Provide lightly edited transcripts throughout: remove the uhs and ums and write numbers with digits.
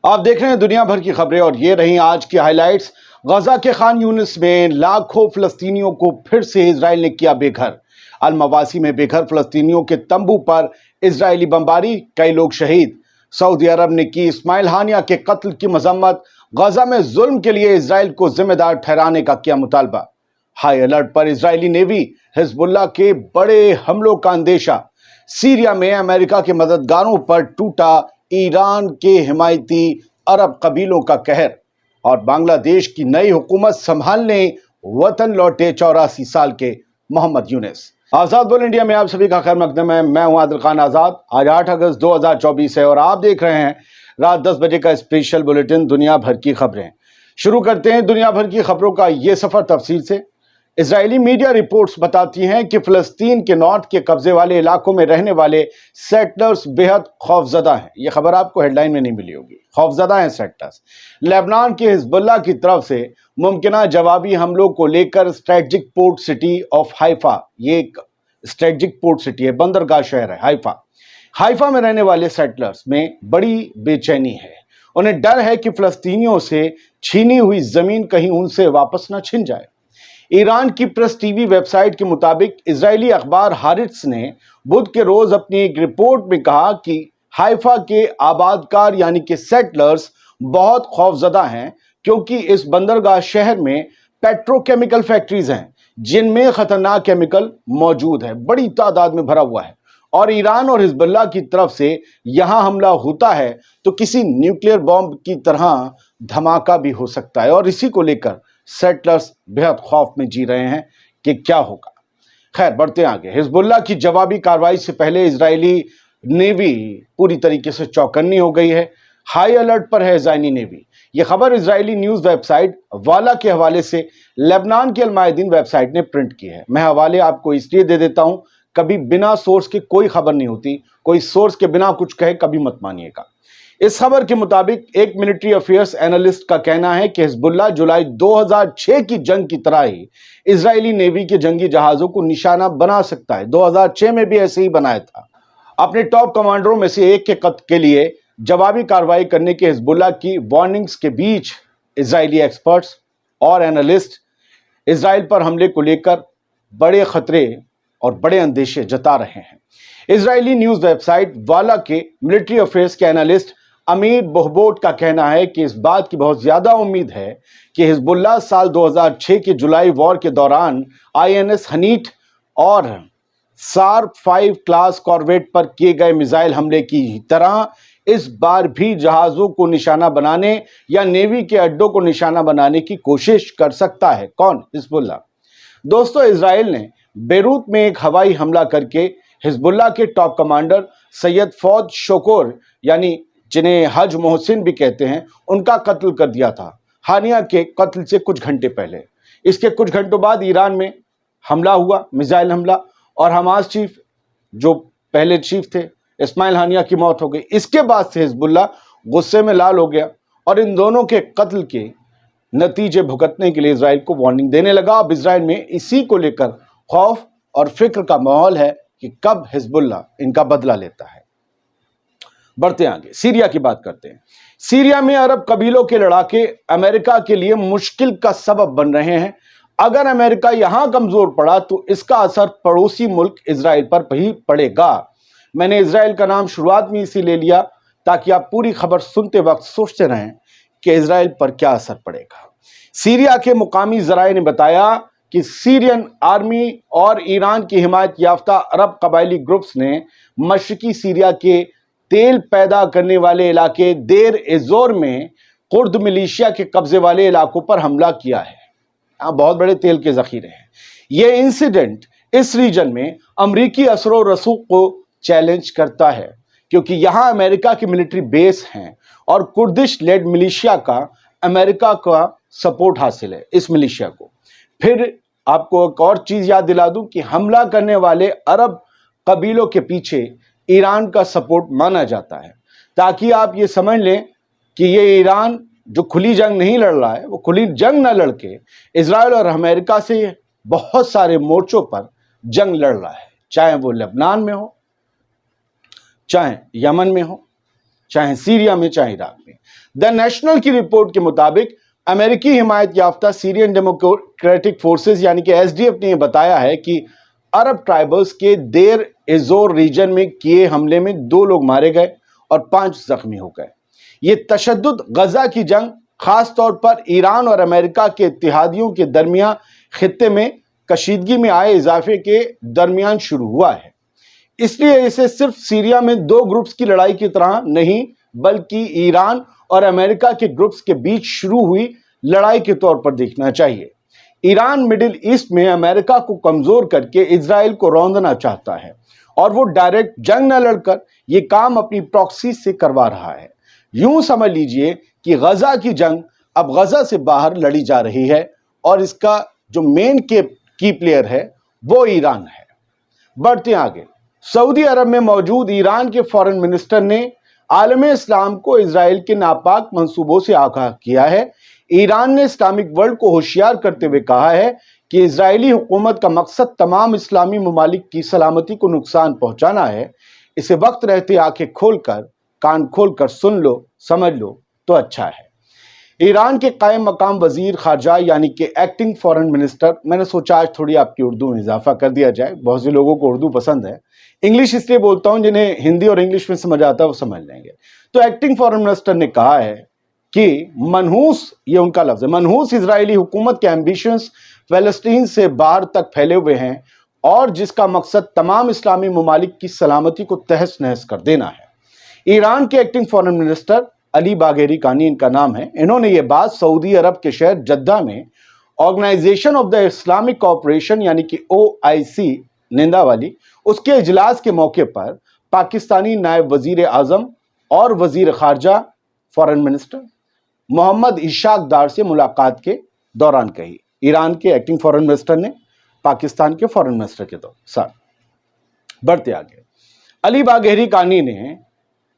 آپ دیکھ رہے ہیں دنیا بھر کی خبریں اور یہ رہی آج کی ہائی لائٹس۔ غزہ کے خان یونس میں لاکھوں فلسطینیوں کو پھر سے اسرائیل نے کیا بے گھر۔ المواسی میں بے گھر فلسطینیوں کے تمبو پر اسرائیلی بمباری، کئی لوگ شہید۔ سعودی عرب نے کی اسماعیل ہانیہ کے قتل کی مذمت، غزہ میں ظلم کے لیے اسرائیل کو ذمہ دار ٹھہرانے کا کیا مطالبہ۔ ہائی الرٹ پر اسرائیلی نیوی، حزب اللہ کے بڑے حملوں کا اندیشہ۔ سیریا میں امریکہ کے مددگاروں پر ٹوٹا ایران کے حمایتی عرب قبیلوں کا قہر، اور بنگلہ دیش کی نئی حکومت سنبھالنے وطن لوٹے 84 سال کے محمد یونس۔ آزاد بول انڈیا میں آپ سبھی کا خیر مقدم ہے۔ میں ہوں عادل خان آزاد۔ آج 8 اگست 2024 ہے اور آپ دیکھ رہے ہیں رات 10 بجے کا اسپیشل بلیٹن دنیا بھر کی خبریں۔ شروع کرتے ہیں دنیا بھر کی خبروں کا یہ سفر تفصیل سے۔ اسرائیلی میڈیا رپورٹس بتاتی ہیں کہ فلسطین کے نارتھ کے قبضے والے علاقوں میں رہنے والے سیٹلرز بہت خوفزدہ ہیں۔ یہ خبر آپ کو ہیڈ لائن میں نہیں ملی ہوگی۔ خوفزدہ ہیں سیٹلرز۔ لیبنان کے حزب اللہ کی طرف سے ممکنہ جوابی حملوں کو لے کر اسٹریٹجک پورٹ سٹی آف حیفا، یہ ایک اسٹریٹجک پورٹ سٹی ہے، بندرگاہ شہر ہے حیفا میں رہنے والے سیٹلرز میں بڑی بے چینی ہے۔ انہیں ڈر ہے کہ فلسطینیوں سے چھینی ہوئی زمین کہیں ان سے واپس نہ چھن جائے۔ ایران کی press T V website کے مطابق اسرائیلی اخبار ہارٹس نے بدھ کے روز اپنی ایک رپورٹ میں کہا کہ حیفا کے آبادکار یعنی کہ سیٹلرز بہت خوفزدہ ہیں، کیونکہ اس بندرگاہ شہر میں پیٹروکیمیکل فیکٹریز ہیں جن میں خطرناک کیمیکل موجود ہے، بڑی تعداد میں بھرا ہوا ہے، اور ایران اور حزب اللہ کی طرف سے یہاں حملہ ہوتا ہے تو کسی نیوکلیئر بم کی طرح دھماکہ بھی ہو سکتا ہے، اور اسی کو لے کر سیٹلرز بہت خوف میں جی رہے ہیں کہ کیا ہوگا۔ خیر بڑھتے آگے۔ حزب اللہ کی جوابی کارروائی سے پہلے اسرائیلی نیوی پوری طریقے سے چوکنی ہو گئی ہے۔ ہائی الرٹ پر ہے اسرائیلی نیوی۔ یہ خبر اسرائیلی نیوز ویب سائٹ والا کے حوالے سے لبنان کے المایدین ویب سائٹ نے پرنٹ کی ہے۔ میں حوالے آپ کو اس لیے دے دیتا ہوں، کبھی بنا سورس کے کوئی خبر نہیں ہوتی، کوئی سورس کے بنا کچھ کہے کبھی مت مانیے گا۔ اس خبر کے مطابق ایک ملٹری افیئرز اینالسٹ کا کہنا ہے کہ حزب اللہ جولائی 2006 کی جنگ کی طرح ہی اسرائیلی نیوی کے جنگی جہازوں کو نشانہ بنا سکتا ہے۔ 2006 میں بھی ایسے ہی بنایا تھا۔ اپنے ٹاپ کمانڈروں میں سے ایک کے قتل کے لیے جوابی کارروائی کرنے کے حزب اللہ کی وارننگز کے بیچ اسرائیلی ایکسپرٹس اور اینالسٹ اسرائیل پر حملے کو لے کر بڑے خطرے اور بڑے اندیشے جتا رہے ہیں۔ اسرائیلی نیوز ویب سائٹ والا کے ملٹری افیئرز کے اینالسٹ امیر بہبوٹ کا کہنا ہے کہ اس بات کی بہت زیادہ امید ہے کہ حزب اللہ سال 2006 کے جولائی وار کے دوران آئی این ایس ہنیٹ اور سار 5 کلاس کارویٹ پر کیے گئے میزائل حملے کی طرح اس بار بھی جہازوں کو نشانہ بنانے یا نیوی کے اڈوں کو نشانہ بنانے کی کوشش کر سکتا ہے۔ کون؟ حزب اللہ۔ دوستو، اسرائیل نے بیروت میں ایک ہوائی حملہ کر کے حزب اللہ کے ٹاپ کمانڈر سید فواد شکور یعنی جنہیں حج محسن بھی کہتے ہیں، ان کا قتل کر دیا تھا ہانیہ کے قتل سے کچھ گھنٹے پہلے۔ اس کے کچھ گھنٹوں بعد ایران میں حملہ ہوا، میزائل حملہ، اور حماس چیف جو پہلے چیف تھے اسماعیل ہانیہ کی موت ہو گئی۔ اس کے بعد سے حزب اللہ غصے میں لال ہو گیا اور ان دونوں کے قتل کے نتیجے بھگتنے کے لیے اسرائیل کو وارننگ دینے لگا۔ اب اسرائیل میں اسی کو لے کر خوف اور فکر کا ماحول ہے کہ کب حزب اللہ ان کا بدلہ لیتا ہے۔ بڑھتے آگے، سیریا کی بات کرتے ہیں۔ سیریا میں عرب قبیلوں کے لڑاکے امریکہ کے لیے مشکل کا سبب بن رہے ہیں۔ اگر امریکہ یہاں کمزور پڑا تو اس کا اثر پڑوسی ملک اسرائیل پر بھی پڑے گا۔ میں نے اسرائیل کا نام شروعات میں اسی لے لیا تاکہ آپ پوری خبر سنتے وقت سوچتے رہیں کہ اسرائیل پر کیا اثر پڑے گا۔ سیریا کے مقامی ذرائع نے بتایا کہ سیرین آرمی اور ایران کی حمایت یافتہ عرب قبائلی گروپس نے مشرقی سیریا کے تیل پیدا کرنے والے علاقے دیر ایزور میں کرد ملیشیا کے قبضے والے علاقوں پر حملہ کیا ہے۔ یہاں بہت بڑے تیل کے ذخیرے ہیں۔ یہ انسیڈنٹ اس ریجن میں امریکی اثر و رسوخ کو چیلنج کرتا ہے، کیونکہ یہاں امریکہ کی ملٹری بیس ہیں اور کردش لیڈ ملیشیا کا امریکہ کا سپورٹ حاصل ہے اس ملیشیا کو۔ پھر آپ کو ایک اور چیز یاد دلا دوں کہ حملہ کرنے والے عرب قبیلوں کے پیچھے ایران کا سپورٹ مانا جاتا ہے، تاکہ آپ یہ سمجھ لیں کہ یہ ایران جو کھلی جنگ نہیں لڑ رہا ہے، وہ کھلی جنگ نہ لڑ کے اسرائیل اور امریکہ سے بہت سارے مورچوں پر جنگ لڑ رہا ہے، چاہے وہ لبنان میں ہو، چاہے یمن میں ہو، چاہے سیریا میں، چاہے عراق میں۔ द नेशनल की रिपोर्ट के मुताबिक अमेरिकी हिमायत याफ्ता सीरियन डेमोक्रेटिक फोर्सेस यानी कि एसडीएफ ने बताया है कि अरब ट्राइबल्स के देर एजोर रीजन में किए हमले में 2 लोग मारे गए और 5 जख्मी हो गए। ये तशद्दुद गजा की जंग खास तौर पर ईरान और अमेरिका के इत्तेहादियों के दरमियान खित्ते में कशीदगी में आए इजाफे के दरमियान शुरू हुआ है। इसलिए इसे सिर्फ सीरिया में 2 ग्रुप्स की लड़ाई की तरह नहीं बल्कि ईरान और अमेरिका के ग्रुप्स के बीच शुरू हुई लड़ाई के तौर पर देखना चाहिए। ईरान मिडिल ईस्ट में अमेरिका को कमजोर करके इजराइल को रौंदना चाहता है और वो डायरेक्ट जंग न लड़कर ये काम अपनी प्रॉक्सी से करवा रहा है। यूं समझ लीजिए कि गजा की जंग अब गजा से बाहर लड़ी जा रही है और इसका जो मेन की प्लेयर है वो ईरान है। बढ़ते आगे, सऊदी अरब में मौजूद ईरान के फॉरेन मिनिस्टर ने आलम इस्लाम को इजराइल के नापाक मंसूबों से आगाह किया है। ईरान ने इस्लामिक वर्ल्ड को होशियार करते हुए कहा है कि इजरायली हुकूमत का मकसद तमाम इस्लामी ममालिक की सलामती को नुकसान पहुंचाना है। इसे वक्त रहते आंखें खोलकर कान खोलकर सुन लो, समझ लो तो अच्छा है। ईरान के कायम मकाम वजीर खारजा यानी कि एक्टिंग फॉरेन मिनिस्टर, मैंने सोचा आज थोड़ी आपकी उर्दू में इजाफा कर दिया जाए, बहुत से लोगों को उर्दू पसंद है, इंग्लिश इसलिए बोलता हूं जिन्हें हिंदी और इंग्लिश में समझ आता है वो समझ लेंगे। तो एक्टिंग फॉरेन मिनिस्टर ने कहा है कि मनहूस, ये उनका लफ्ज है, मनहूस इजरायली हुकूमत के एम्बिशंस फलस्तीन से बाहर तक फैले हुए हैं और जिसका मकसद तमाम इस्लामी ममालिक की सलामती को तहस नहस कर देना है। ईरान के acting foreign minister Ali Bagheri कानी इनका नाम है। इन्होंने ये बात सऊदी अरब के शहर जद्दा में organisation of the Islamic cooperation यानी कि OIC निंदा वाली उसके इजलास के मौके पर पाकिस्तानी नायब वजीर आजम और वजीर खारजा फॉरेन मिनिस्टर मोहम्मद इशाक दार से मुलाकात के दौरान कही। ईरान के एक्टिंग फॉरेन मिनिस्टर ने पाकिस्तान के फॉरेन मिनिस्टर के साथ। बढ़ते आगे, अली बाघेरी कानी ने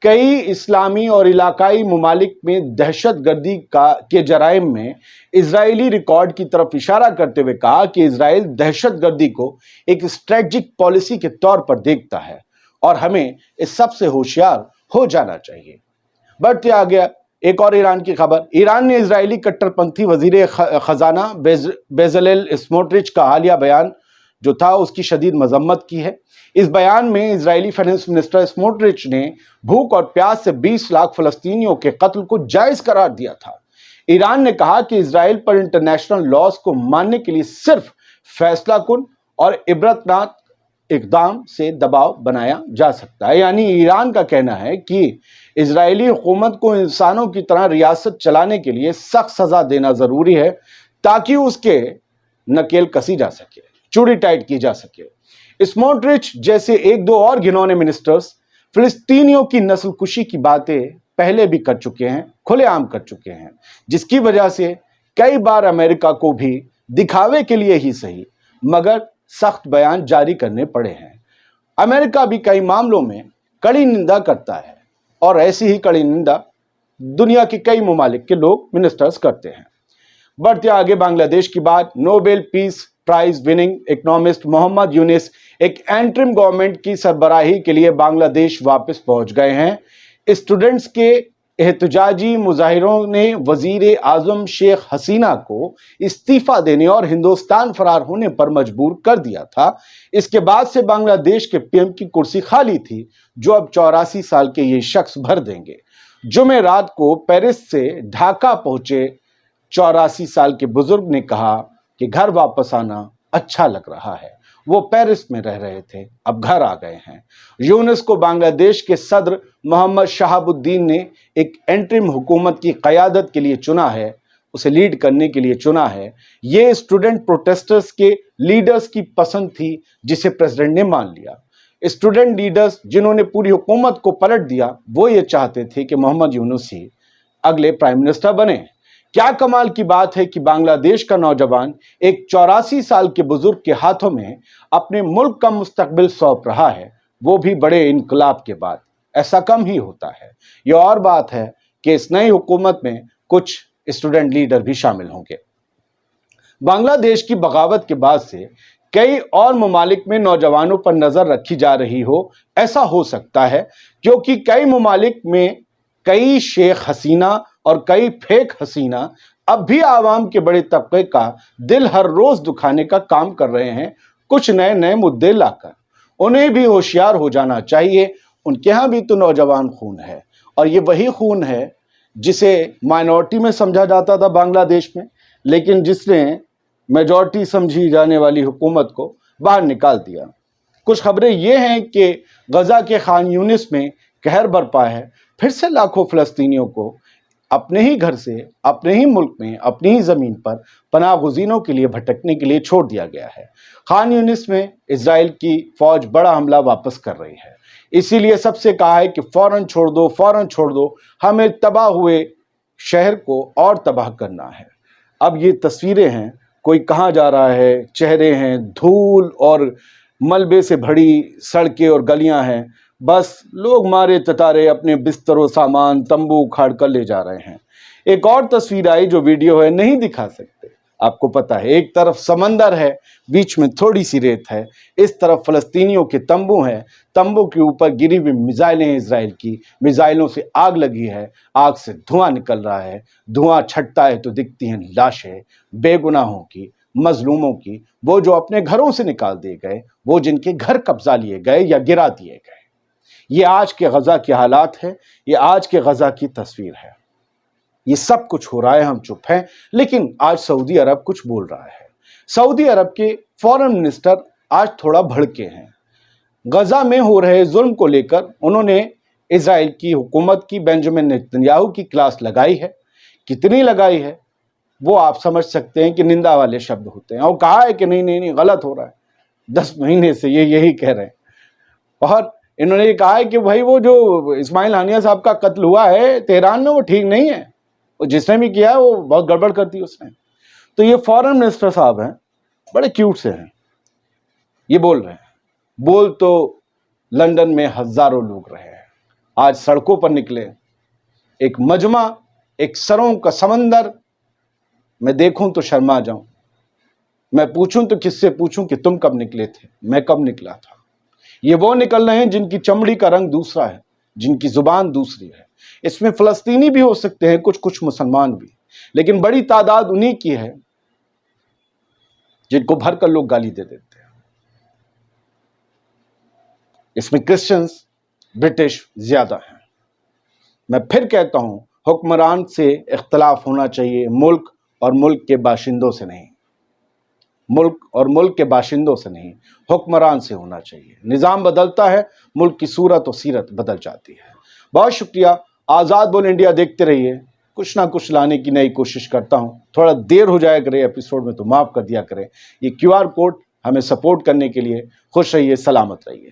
कई इस्लामी और इलाकाई ममालिक में दहशतगर्दी के जराइम में इजरायली रिकॉर्ड की तरफ इशारा करते हुए कहा कि इजराइल दहशतगर्दी को एक स्ट्रेटजिक पॉलिसी के तौर पर देखता है और हमें इस सब से होशियार हो जाना चाहिए। बढ़ते आगे, एक और ईरान की खबर। ईरान ने इजरायली कट्टरपंथी वजीर खजाना बेजलेल स्मोट्रिच का हालिया बयान जो था उसकी शदीद मजम्मत की है। इस बयान में इजरायली फाइनेंस मिनिस्टर स्मोट्रिच ने भूख और प्यास से 20 लाख फलस्तीनियों के कत्ल को जायज करार दिया था। ईरान ने कहा कि इजराइल पर इंटरनेशनल लॉज को मानने के लिए सिर्फ फैसलाकुन और इबरतनाक इकदाम से दबाव बनाया जा सकता है। यानी ईरान का कहना है कि इजरायली हुकूमत को इंसानों की तरह रियासत चलाने के लिए सख्त सजा देना जरूरी है ताकि उसके नकेल कसी जा सके, चूड़ी टाइट की जा सके। स्मोट्रिच जैसे 1-2 और घिनौने मिनिस्टर्स फिलिस्तीनियों की नस्लकुशी की बातें पहले भी कर चुके हैं, खुलेआम कर चुके हैं, जिसकी वजह से कई बार अमेरिका को भी दिखावे के लिए ही सही मगर सख्त बयान जारी करने पड़े हैं। अमेरिका भी कई मामलों में कड़ी निंदा करता है और ऐसी ही कड़ी निंदा दुनिया के कई ममालिक के लोग मिनिस्टर्स करते हैं। बढ़ते आगे, बांग्लादेश की बात। Nobel peace prize winning economist Mohammad Yunus एक एंटरिम गवर्नमेंट की सरबराही के लिए बांग्लादेश वापस पहुंच गए हैं। स्टूडेंट्स के एहतजाजी मुजाहिरों ने वजीर आजम शेख हसीना को इस्तीफा देने और हिंदुस्तान फरार होने पर मजबूर कर दिया था। इसके बाद से बांग्लादेश के पीएम की कुर्सी खाली थी जो अब 84 साल के ये शख्स भर देंगे। जुमे रात को पेरिस से ढाका पहुंचे 84 साल के बुजुर्ग ने कहा कि घर वापस आना अच्छा लग रहा है। वो पेरिस में रह रहे थे, अब घर आ गए हैं। यूनुस को बांग्लादेश के सदर मोहम्मद शहाबुद्दीन ने एक एंटरिम हुकूमत की क़यादत के लिए चुना है, उसे लीड करने के लिए चुना है। ये स्टूडेंट प्रोटेस्टर्स के लीडर्स की पसंद थी जिसे प्रेसिडेंट ने मान लिया। स्टूडेंट लीडर्स जिन्होंने पूरी हुकूमत को पलट दिया वो ये चाहते थे कि मोहम्मद यूनुस ही अगले प्राइम मिनिस्टर बने। क्या कमाल की बात है कि बांग्लादेश का नौजवान एक 84 साल के बुजुर्ग के हाथों में अपने मुल्क का मुस्तकबिल सौंप रहा है, वो भी बड़े इनकलाब के बाद। ऐसा कम ही होता है। यह और बात है कि इस नई हुकूमत में कुछ स्टूडेंट लीडर भी शामिल होंगे। बांग्लादेश की बगावत के बाद से कई और ममालिक में नौजवानों पर नजर रखी जा रही हो, ऐसा हो सकता है क्योंकि कई ममालिक में कई शेख हसीना और कई फेक हसीना अब भी आवाम के बड़े तबके का दिल हर रोज दुखाने का काम कर रहे हैं, कुछ नए नए मुद्दे लाकर। उन्हें भी होशियार हो जाना चाहिए, उनके यहाँ भी तो नौजवान खून है, और ये वही खून है जिसे माइनॉरिटी में समझा जाता था बांग्लादेश में, लेकिन जिसने मेजॉरिटी समझी जाने वाली हुकूमत को बाहर निकाल दिया। कुछ खबरें ये हैं कि गजा के खान यूनिस में कहर बरपा है, फिर से लाखों फ़लस्तीनियों को अपने ही घर से, अपने ही मुल्क में, अपनी ही ज़मीन पर पनाह गुज़ीनों के लिए भटकने के लिए छोड़ दिया गया है। खान यूनिस में इजराइल की फ़ौज बड़ा हमला वापस कर रही है, इसीलिए सबसे कहा है कि फ़ौरन छोड़ दो, फ़ौरन छोड़ दो, हमें तबाह हुए शहर को और तबाह करना है। अब ये तस्वीरें हैं, कोई कहाँ जा रहा है, चेहरे हैं, धूल और मलबे से भरी सड़कें और गलियां हैं, बस लोग मारे ततारे अपने बिस्तरों, सामान, तंबू उखाड़ कर ले जा रहे हैं। एक और तस्वीर आई जो वीडियो है, नहीं दिखा सकते, आपको पता है। एक तरफ समंदर है, बीच में थोड़ी सी रेत है, इस तरफ फ़लस्तीनियों के तंबू हैं, तंबू के ऊपर गिरी हुई मिसाइलें इजराइल की, मिसाइलों से आग लगी है, आग से धुआं निकल रहा है, धुआं छटता है तो दिखती हैं लाशें बेगुनाहों की, मजलूमों की, वो जो अपने घरों से निकाल दिए गए, वो जिनके घर कब्जा लिए गए या गिरा दिए गए। ये आज के गजा के हालात है, ये आज के गजा की तस्वीर है। ये सब कुछ हो रहा है, हम चुप हैं, लेकिन आज सऊदी अरब कुछ बोल रहा है। सऊदी अरब के फॉरेन मिनिस्टर आज थोड़ा भड़के हैं। गजा में हो रहे जुल्म को लेकर उन्होंने इजराइल की हुकूमत की, बेंजामिन नेतन्याहू की क्लास लगाई है। कितनी लगाई है वो आप समझ सकते हैं कि निंदा वाले शब्द होते हैं, और कहा है कि नहीं नहीं नहीं गलत हो रहा है। 10 महीने से ये यही कह रहे हैं, और इन्होंने ये कहा है कि भाई वो जो इस्माइल हानिया साहब का कत्ल हुआ है तेहरान में, वो ठीक नहीं है, वो जिसने भी किया है वो बहुत गड़बड़ कर दी उसने। तो ये फॉरेन मिनिस्टर साहब हैं, बड़े क्यूट से हैं, ये बोल रहे हैं। बोल तो लंदन में हजारों लोग रहे हैं, आज सड़कों पर निकले, एक मजमा, एक सरों का समंदर। मैं देखूं तो शर्मा जाऊं, मैं पूछूं तो किससे पूछूं कि तुम कब निकले थे, मैं कब निकला था। ये वो निकल रहे हैं जिनकी चमड़ी का रंग दूसरा है, जिनकी जुबान दूसरी है। इसमें फ़लस्तीनी भी हो सकते हैं, कुछ कुछ मुसलमान भी, लेकिन बड़ी तादाद उन्हीं की है जिनको भर कर लोग गाली दे देते हैं। इसमें क्रिश्चियंस, ब्रिटिश ज्यादा हैं। मैं फिर कहता हूं, हुक्मरान से इख्तलाफ होना चाहिए, मुल्क और मुल्क के बाशिंदों से नहीं, मुल्क और मुल्क के बाशिंदों से नहीं, हुक्मरान से होना चाहिए। निज़ाम बदलता है, मुल्क की सूरत और सीरत बदल जाती है। बहुत शुक्रिया। आज़ाद बोल इंडिया देखते रहिए, कुछ ना कुछ लाने की नई कोशिश करता हूं। थोड़ा देर हो जाया करे एपिसोड में तो माफ़ कर दिया करें। ये QR कोड हमें सपोर्ट करने के लिए। खुश रहिए, सलामत रहिए।